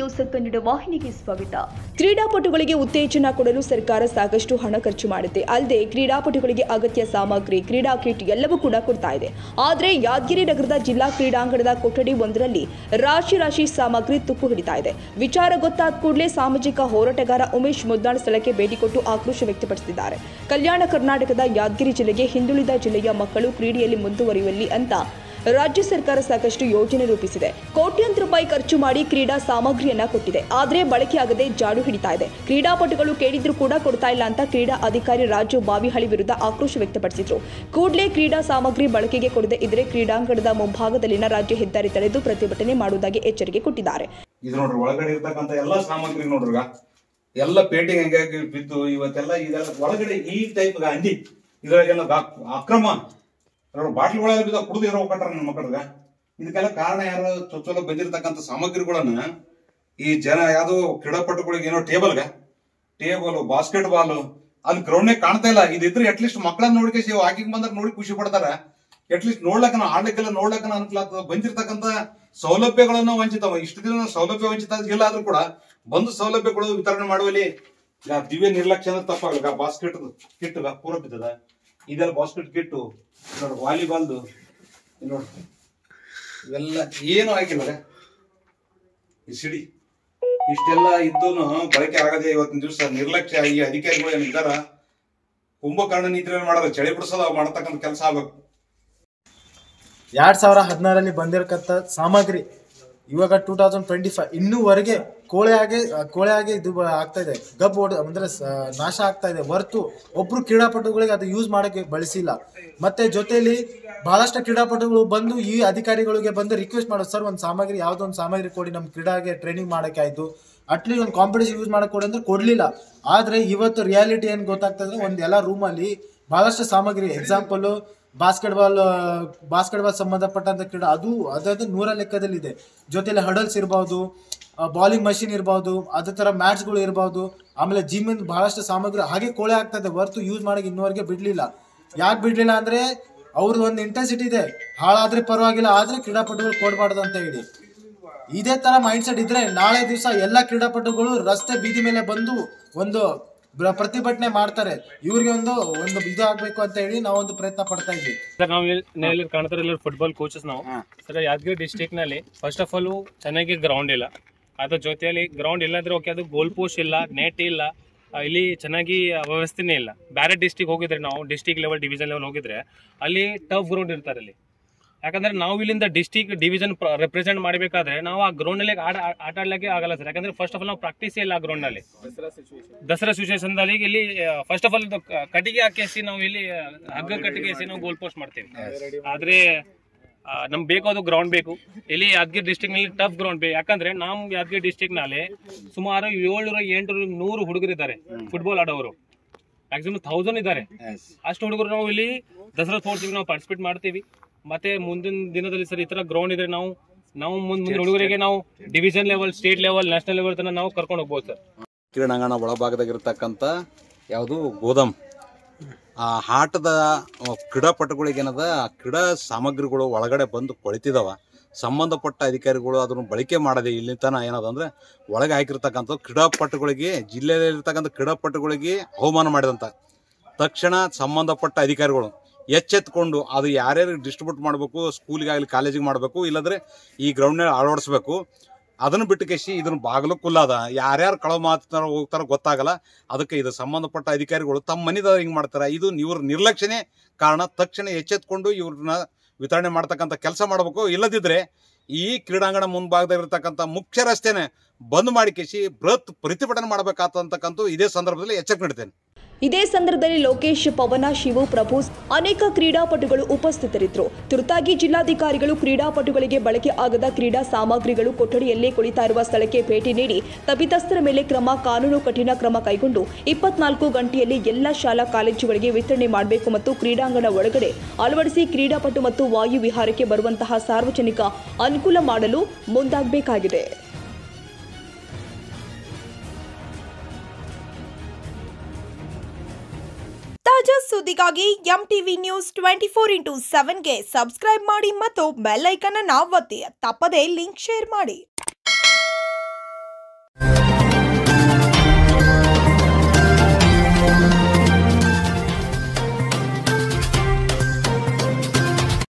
News Kannada ವಾಹಿನಿಗೆ ಸ್ವಾಗತ. ಕ್ರೀಡಾಪಟುಗಳಿಗೆ ಉತ್ತೇಜನ ಕೊಡಲು ಸರ್ಕಾರ ಸಾಕಷ್ಟು ಹಣ ಖರ್ಚು ಮಾಡುತ್ತೆ. ಅಲ್ಲದೆ ಕ್ರೀಡಾಪಟುಗಳಿಗೆ ಅಗತ್ಯ ಸಾಮಗ್ರಿ, ಕ್ರೀಡಾ ಕಿಟ್ ಎಲ್ಲವೂ ಕೂಡ ಕೊಡ್ತಾ ಇದೆ. ಆದರೆ ಯಾದಗಿರಿ ನಗರದ ಜಿಲ್ಲಾ ಕ್ರೀಡಾಂಗಣದ ಕೊಠಡಿ ಒಂದರಲ್ಲಿ ರಾಶಿ ಸಾಮಗ್ರಿ ತುಕ್ಕು ಹಿಡಿತಾ ಇದೆ. ವಿಚಾರ ಗೊತ್ತಾದ ಕೂಡಲೇ ಸಾಮಾಜಿಕ ಹೋರಾಟಗಾರ ಉಮೇಶ್ ಮುದ್ನಾಳ್ ಸ್ಥಳಕ್ಕೆ ಭೇಟಿ ಕೊಟ್ಟು ಆಕ್ರೋಶ ವ್ಯಕ್ತಪಡಿಸಿದ್ದಾರೆ. ಕಲ್ಯಾಣ ಕರ್ನಾಟಕದ ಯಾದಗಿರಿ ಜಿಲ್ಲೆಗೆ ಹಿಂದುಳಿದ ಜಿಲ್ಲೆಯ ಮಕ್ಕಳು ಕ್ರೀಡೆಯಲ್ಲಿ ಮುಂದುವರಿಯುವಲ್ಲಿ ಅಂತ ರಾಜ್ಯ ಸರ್ಕಾರ ಸಾಕಷ್ಟು ಯೋಜನೆ ರೂಪಿಸಿದೆ. ಕೋಟ್ಯಾಂತರ ರೂಪಾಯಿ ಖರ್ಚು ಮಾಡಿ ಕ್ರೀಡಾ ಸಾಮಗ್ರಿಯನ್ನ ಕೊಟ್ಟಿದೆ. ಆದರೆ ಬಳಕೆಯಾಗದೆ ಜಾಡು ಹಿಡಿತಾ ಇದೆ. ಕ್ರೀಡಾಪಟುಗಳು ಕೇಳಿದ್ರೂ ಕೂಡ ಕೊಡ್ತಾ ಇಲ್ಲ ಅಂತ ಕ್ರೀಡಾ ಅಧಿಕಾರಿ ರಾಜು ಬಾವಿಹಳ್ಳಿ ವಿರುದ್ಧ ಆಕ್ರೋಶ ವ್ಯಕ್ತಪಡಿಸಿದ್ರು. ಕೂಡಲೇ ಕ್ರೀಡಾ ಸಾಮಗ್ರಿ ಬಳಕೆಗೆ ಕೊಡದೆ ಇದ್ರೆ ಕ್ರೀಡಾಂಗಣದ ಮುಂಭಾಗದಲ್ಲಿನ ರಾಜ್ಯ ಹೆದ್ದಾರಿ ತಡೆದು ಪ್ರತಿಭಟನೆ ಮಾಡುವುದಾಗಿ ಎಚ್ಚರಿಕೆ ಕೊಟ್ಟಿದ್ದಾರೆ. ಇದು ನೋಡ್ರಿ, ಒಳಗಡೆ ಇರ್ತಕ್ಕಂಥ ಎಲ್ಲಾ ಸಾಮಗ್ರಿ ನೋಡ್ರಿ, ಎಲ್ಲ ಪೇಂಟಿಂಗ್ ಹೆಂಗಾಗಿ ಬಿದ್ದು ಇವತ್ತೆಲ್ಲ ಇದೆಲ್ಲ ಒಳಗಡೆ ಈ ಟೈಪ್ ಅಂಡಿ ಇದ್ರಾಗೆಲ್ಲ ಅಕ್ರಮ ಬಾಟ್ಲಿಗಳೆಲ್ಲ ಬಿದ್ದ ಕುಡಿದು ಇರೋ ಕಟ್ಟಾರ ನನ್ನ ಮಕ್ಕಳಿಗೆ. ಇದಕ್ಕೆಲ್ಲ ಕಾರಣ ಯಾರು? ಚೊಚ್ಚಲ ಬಂದಿರತಕ್ಕಂಥ ಸಾಮಗ್ರಿಗಳನ್ನ ಈ ಜನ ಯಾವ್ದೋ ಕ್ರೀಡಾಪಟುಗಳಿಗೆ ಏನೋ ಟೇಬಲ್, ಬಾಸ್ಕೆಟ್ ಬಾಲ್ ಅಲ್ಲಿ ಗ್ರೌಂಡ್ ಕಾಣ್ತಾ ಇಲ್ಲ. ಇದಿದ್ರೆ ಅಟ್ಲೀಸ್ಟ್ ಮಕ್ಕಳನ್ನ ನೋಡಿಕೆ ವಾಕಿಂಗ್ ಬಂದಾಗ ನೋಡಿ ಖುಷಿ ಪಡ್ತಾರ. ಅಟ್ಲೀಸ್ಟ್ ನೋಡ್ಲಕ್ಕನ ಆಡ್ಲಿಕ್ಕೆಲ್ಲ ನೋಡ್ಲಕ್ಕನ ಅನ್ಕಲಾಗ್ತದ. ಬಂದಿರತಕ್ಕಂತ ಸೌಲಭ್ಯಗಳನ್ನ ವಂಚಿತವ. ಇಷ್ಟು ದಿನ ಸೌಲಭ್ಯ ವಂಚಿತ ಇಲ್ಲ ಆದ್ರೂ ಕೂಡ ಬಂದು ಸೌಲಭ್ಯಗಳು ವಿತರಣೆ ಮಾಡುವಲ್ಲಿ ದಿವ್ಯ ನಿರ್ಲಕ್ಷ್ಯ ಅಂದ್ರೆ ತಪ್ಪಾಗಲ್ಲ. ಬಾಸ್ಕೆಟ್ ಕಿಟ್ ಪೂರ ಬಿದ್ದದ. ಇದೆಲ್ಲ ಬಾಸ್ಕೆಟ್ ಕಿಟ್ಟು ನೋಡ್ರಿ, ವಾಲಿಬಾಲ್ದು ನೋಡ್ರಿ, ಇವೆಲ್ಲ ಏನು ಆಗಿಲ್ಲ. ಈ ಸಿಡಿ ಇಷ್ಟೆಲ್ಲ ಇದ್ದೂನು ಬಳಕೆ ಆಗದೆ ಇವತ್ತಿನ ದಿವಸ ನಿರ್ಲಕ್ಷ್ಯ. ಈ ಅಧಿಕಾರಿಗಳು ಏನಿದ್ದಾರ ಕುಂಭಕರ್ಣ ನೀತಿ ಮಾಡೋದು, ಚಳಿ ಬಿಡಿಸೋದು ಮಾಡತಕ್ಕಂಥ ಕೆಲಸ ಆಗ್ಬೇಕು. 2016 ಬಂದಿರತಕ್ಕಂಥ ಸಾಮಗ್ರಿ ಇವಾಗ 2025 ಇನ್ನೂವರೆಗೆ ಕೋಳೆ ಇದು ಆಗ್ತಾ ಇದೆ. ಗಬ್ಬು ಅಂದ್ರೆ ನಾಶ ಆಗ್ತಾ ಇದೆ ಹೊರತು ಒಬ್ರು ಕ್ರೀಡಾಪಟುಗಳಿಗೆ ಅದು ಯೂಸ್ ಮಾಡಕ್ಕೆ ಬಳಸಿಲ್ಲ. ಮತ್ತೆ ಜೊತೆಲಿ ಬಹಳಷ್ಟು ಕ್ರೀಡಾಪಟುಗಳು ಬಂದು ಈ ಅಧಿಕಾರಿಗಳಿಗೆ ಬಂದು ರಿಕ್ವೆಸ್ಟ್ ಮಾಡೋದು, ಸರ್ ಒಂದು ಸಾಮಗ್ರಿ ಯಾವ್ದೋ ಒಂದು ಸಾಮಗ್ರಿ ಕೊಡಿ, ನಮ್ಮ ಕ್ರೀಡಾಗೆ ಟ್ರೈನಿಂಗ್ ಮಾಡಕ್ಕೆ ಆಯ್ತು, ಅಟ್ಲೀಸ್ಟ್ ಒಂದು ಕಾಂಪಿಟೇಷನ್ ಯೂಸ್ ಮಾಡಕ್ ಕೊಡಿ ಅಂದ್ರೆ ಕೊಡ್ಲಿಲ್ಲ. ಆದ್ರೆ ಇವತ್ತು ರಿಯಾಲಿಟಿ ಏನ್ ಗೊತ್ತಾಗ್ತದೆ, ಒಂದ್ ಎಲ್ಲ ರೂಮಲ್ಲಿ ಬಹಳಷ್ಟು ಸಾಮಗ್ರಿ, ಎಕ್ಸಾಂಪಲ್ ಬಾಸ್ಕೆಟ್ ಬಾಲ್ ಸಂಬಂಧಪಟ್ಟಂತ ಕ್ರೀಡಾ ಅದು 100 ಲೆಕ್ಕದಲ್ಲಿ ಇದೆ. ಜೊತೆಲಿ ಹಡಲ್ಸ್ ಇರ್ಬೋದು, ಬಾಲಿಂಗ್ ಮಷಿನ್ ಇರ್ಬೋದು, ಅದೇ ತರ ಮ್ಯಾಚ್ಗಳು ಇರ್ಬೋದು, ಆಮೇಲೆ ಜಿಮ್ ಬಹಳಷ್ಟು ಸಾಮಗ್ರಿ ಹಾಗೆ ಕೋಳೆ ಆಗ್ತದೆ ಹೊರತು ಯೂಸ್ ಮಾಡಕ್ಕೆ ಇನ್ನೂವರೆಗೆ ಬಿಡ್ಲಿಲ್ಲ. ಯಾಕೆ ಬಿಡ್ಲಿಲ್ಲ ಅಂದ್ರೆ ಅವ್ರದ್ದು ಒಂದು ಇಂಟೆನ್ಸಿಟಿ ಇದೆ, ಹಾಳಾದ್ರೆ ಪರವಾಗಿಲ್ಲ ಆದ್ರೆ ಕ್ರೀಡಾಪಟುಗಳು ಕೊಡಬಾರ್ದು ಅಂತ ಹೇಳಿ. ಇದೇ ತರ ಮೈಂಡ್ ಸೆಟ್ ಇದ್ರೆ ನಾಳೆ ದಿವಸ ಎಲ್ಲ ಕ್ರೀಡಾಪಟುಗಳು ರಸ್ತೆ ಬೀದಿ ಮೇಲೆ ಬಂದು ಒಂದು ಪ್ರತಿಭಟನೆ ಮಾಡ್ತಾರೆ. ಇವ್ರಿಗೆ ಒಂದು ಇದು ಆಗ್ಬೇಕು ಅಂತ ಹೇಳಿ ನಾವೊಂದು ಪ್ರಯತ್ನ ಪಡ್ತಾ ಇದ್ವಿ. ಸರ್, ನಾವು ಕಾಣ್ತಾರೆ ಫುಟ್ಬಾಲ್ ಕೋಚಸ್ ನಾವು. ಸರ್, ಯಾದಗಿರಿ ಡಿಸ್ಟ್ರಿಕ್ಟ್ ನಲ್ಲಿ ಫಸ್ಟ್ ಆಫ್ ಆಲ್ ಚೆನ್ನಾಗಿ ಗ್ರೌಂಡ್ ಇಲ್ಲ. ಅದ್ರ ಜೊತೆಯಲ್ಲಿ ಗ್ರೌಂಡ್ ಇಲ್ಲ ಅಂದ್ರೆ ಓಕೆ, ಅದು ಗೋಲ್ ಪೋಸ್ಟ್ ಇಲ್ಲ, ನೆಟ್ ಇಲ್ಲ, ಇಲ್ಲಿ ಚೆನ್ನಾಗಿ ವ್ಯವಸ್ಥೆನೇ ಇಲ್ಲ. ಬೇರೆ ಡಿಸ್ಟ್ರಿಕ್ಟ್ ಹೋಗಿದ್ರೆ, ನಾವು ಡಿಸ್ಟ್ರಿಕ್ಟ್ ಲೆವೆಲ್, ಡಿವಿಷನ್ ಲೆವೆಲ್ ಹೋಗಿದ್ರೆ ಅಲ್ಲಿ ಟಫ್ ಗ್ರೌಂಡ್ ಇರ್ತಾರೆ ಅಲ್ಲಿ. ಯಾಕಂದ್ರೆ ನಾವು ಇಲ್ಲಿಂದ ಡಿಸ್ಟ್ರಿಕ್ಟ್ ಡಿವಿಷನ್ ರೆಪ್ರೆಸೆಂಟ್ ಮಾಡಬೇಕಾದ್ರೆ ನಾವು ಆ ಗ್ರೌಂಡ್ ನಲ್ಲಿ ಆಟ ಆಡ್ಲಿಕ್ಕೆ ಆಗಲ್ಲ ಸರ್. ಯಾಕಂದ್ರೆ ಫಸ್ಟ್ ಆಫ್ ಆಲ್ ನಾವು ಪ್ರಾಕ್ಟೀಸ್ ಇಲ್ಲ ಆ ಗ್ರೌಂಡ್ ನಲ್ಲಿ. ದಸರಾ ಸಿಚುವೇಶನ್ ದಲ್ಲಿ ಇಲ್ಲಿ ಫಸ್ಟ್ ಆಫ್ ಆಲ್ ಕಟ್ಟಿಗೆ ಹಾಕಿಸಿ ನಾವು ಇಲ್ಲಿ ಹಗ್ಗ ಕಟ್ಟಿಗೆ ಹಾಕಿ ನಾವು ಗೋಲ್ ಪೋಸ್ಟ್ ಮಾಡ್ತೇವೆ. ಆದ್ರೆ ನಮ್ಗೆ ಬೇಕಾದ ಗ್ರೌಂಡ್ ಬೇಕು. ಇಲ್ಲಿ ಯಾದಗಿರಿ ಡಿಸ್ಟ್ರಿಕ್ಟ್ ನಲ್ಲಿ ಟಫ್ ಗ್ರೌಂಡ್ ಬೇಕು. ಯಾಕಂದ್ರೆ ನಮ್ಮ ಯಾದಗಿರಿ ಡಿಸ್ಟ್ರಿಕ್ಟ್ ನಲ್ಲಿ ಸುಮಾರು 700-800 ಹುಡುಗರು ಇದ್ದಾರೆ ಫುಟ್ಬಾಲ್ ಆಡೋರು. ಮ್ಯಾಕ್ಸಿಮಮ್ 1000 ಇದ್ದಾರೆ. ಅಷ್ಟು ಹುಡುಗರು ನಾವು ಇಲ್ಲಿ ದಸರಾ ಸ್ಪೋರ್ಟ್ಸ್ ನಾವು ಪಾರ್ಟಿಸಿಪೇಟ್ ಮಾಡ್ತೀವಿ. ಮತ್ತೆ ಮುಂದಿನ ದಿನದಲ್ಲಿ ಸರ್ ಈ ತರ ಗ್ರೌಂಡ್ ಇದ್ರೆ ನಾವು ಮುಂದಿನ ಹುಡುಗರಿಗೆ ನಾವು division level, state level, national level ತನಕ ನಾವು ಕರ್ಕೊಂಡು ಹೋಗ್ಬೋದು ಸರ್. ಕ್ರೀಡಾಂಗಣ ಒಳಭಾಗದಾಗಿರ್ತಕ್ಕಂಥ ಯಾವುದು ಗೋದಾಮ್, ಆ ಆಟದ ಕ್ರೀಡಾಪಟುಗಳಿಗೆ ಏನದ ಕ್ರೀಡಾ ಸಾಮಗ್ರಿಗಳು ಒಳಗಡೆ ಬಂದು ಕೊಳಿತಿದಾವ. ಸಂಬಂಧಪಟ್ಟ ಅಧಿಕಾರಿಗಳು ಅದನ್ನು ಬಳಕೆ ಮಾಡದೆ ಇಲ್ಲಿ ತನ ಏನದಂದ್ರೆ ಒಳಗೆ ಹಾಕಿರ್ತಕ್ಕಂಥ ಕ್ರೀಡಾಪಟುಗಳಿಗೆ, ಜಿಲ್ಲೆಯಲ್ಲಿರ್ತಕ್ಕಂಥ ಕ್ರೀಡಾಪಟುಗಳಿಗೆ ಅವಮಾನ ಮಾಡಿದಂತ ತಕ್ಷಣ ಸಂಬಂಧಪಟ್ಟ ಅಧಿಕಾರಿಗಳು ಎಚ್ಚೆತ್ಕೊಂಡು ಅದು ಯಾರ್ಯಾರು ಡಿಸ್ಟ್ರಿಬ್ಯೂಟ್ ಮಾಡಬೇಕು, ಸ್ಕೂಲಿಗಾಗಲಿ ಕಾಲೇಜಿಗೆ ಮಾಡಬೇಕು, ಇಲ್ಲಾಂದ್ರೆ ಈ ಗ್ರೌಂಡ್ನಲ್ಲಿ ಅಳವಡಿಸ್ಬೇಕು. ಅದನ್ನು ಬಿಟ್ಟು ಕೇಸಿ ಇದನ್ನು ಬಾಗಿಲು ಕುಲ್ಲದ ಯಾರ್ಯಾರು ಕಳವ ಮಾತಾರ ಹೋಗ್ತಾರ ಗೊತ್ತಾಗಲ್ಲ. ಅದಕ್ಕೆ ಇದು ಸಂಬಂಧಪಟ್ಟ ಅಧಿಕಾರಿಗಳು ತಮ್ಮ ಮನೆದವ್ರು ಹಿಂಗೆ ಮಾಡ್ತಾರೆ. ಇದು ಇವ್ರ ನಿರ್ಲಕ್ಷ್ಯನೇ ಕಾರಣ. ತಕ್ಷಣ ಎಚ್ಚೆತ್ಕೊಂಡು ಇವ್ರನ್ನ ವಿತರಣೆ ಮಾಡ್ತಕ್ಕಂಥ ಕೆಲಸ ಮಾಡಬೇಕು. ಇಲ್ಲದಿದ್ರೆ ಈ ಕ್ರೀಡಾಂಗಣ ಮುಂಭಾಗದಲ್ಲಿರ್ತಕ್ಕಂಥ ಮುಖ್ಯ ರಸ್ತೆನೆ ಬಂದ್ ಮಾಡಿ ಕೇಸಿ ಬೃಹತ್ ಪ್ರತಿಭಟನೆ ಮಾಡಬೇಕಾಗ್ತಕ್ಕಂಥ ಇದೇ ಸಂದರ್ಭದಲ್ಲಿ ಎಚ್ಚರಿಕೆ ನೀಡ್ತೇನೆ. ಇದೇ ಸಂದರ್ಭದಲ್ಲಿ ಲೋಕೇಶ್, ಪವನ, ಶಿವು, ಪ್ರಭು ಅನೇಕ ಕ್ರೀಡಾಪಟುಗಳು ಉಪಸ್ಥಿತರಿದ್ದರು. ತುರ್ತಾಗಿ ಜಿಲ್ಲಾಧಿಕಾರಿಗಳು ಕ್ರೀಡಾಪಟುಗಳಿಗೆ ಬಳಕೆ ಆಗದ ಕ್ರೀಡಾ ಸಾಮಗ್ರಿಗಳು ಕೊಠಡಿಯಲ್ಲೇ ಕುಳಿತಾ ಇರುವ ಸ್ಥಳಕ್ಕೆ ಭೇಟಿ ನೀಡಿ ತಪ್ಪಿತಸ್ಥರ ಮೇಲೆ ಕಾನೂನು ಕಠಿಣ ಕ್ರಮ ಕೈಗೊಂಡು 24 ಗಂಟೆಯಲ್ಲಿ ಎಲ್ಲ ಶಾಲಾ ಕಾಲೇಜುಗಳಿಗೆ ವಿತರಣೆ ಮಾಡಬೇಕು ಮತ್ತು ಕ್ರೀಡಾಂಗಣ ಒಳಗಡೆ ಅಳವಡಿಸಿ ಕ್ರೀಡಾಪಟು ಮತ್ತು ವಾಯು ವಿಹಾರಕ್ಕೆ ಬರುವಂತಹ ಸಾರ್ವಜನಿಕ ಅನುಕೂಲ ಮಾಡಲು ಮುಂದಾಗಬೇಕಾಗಿದೆ. ತಾಜಾ ಸುದ್ದಿಗಾಗಿ MTV ನ್ಯೂಸ್ 24x7ಗೆ ಸಬ್ಸ್ಕ್ರೈಬ್ ಮಾಡಿ ಮತ್ತು ಬೆಲ್ ಐಕಾನ್ ಅನ್ನು ಒತ್ತಿ. ತಪ್ಪದೇ ಲಿಂಕ್ ಶೇರ್ ಮಾಡಿ.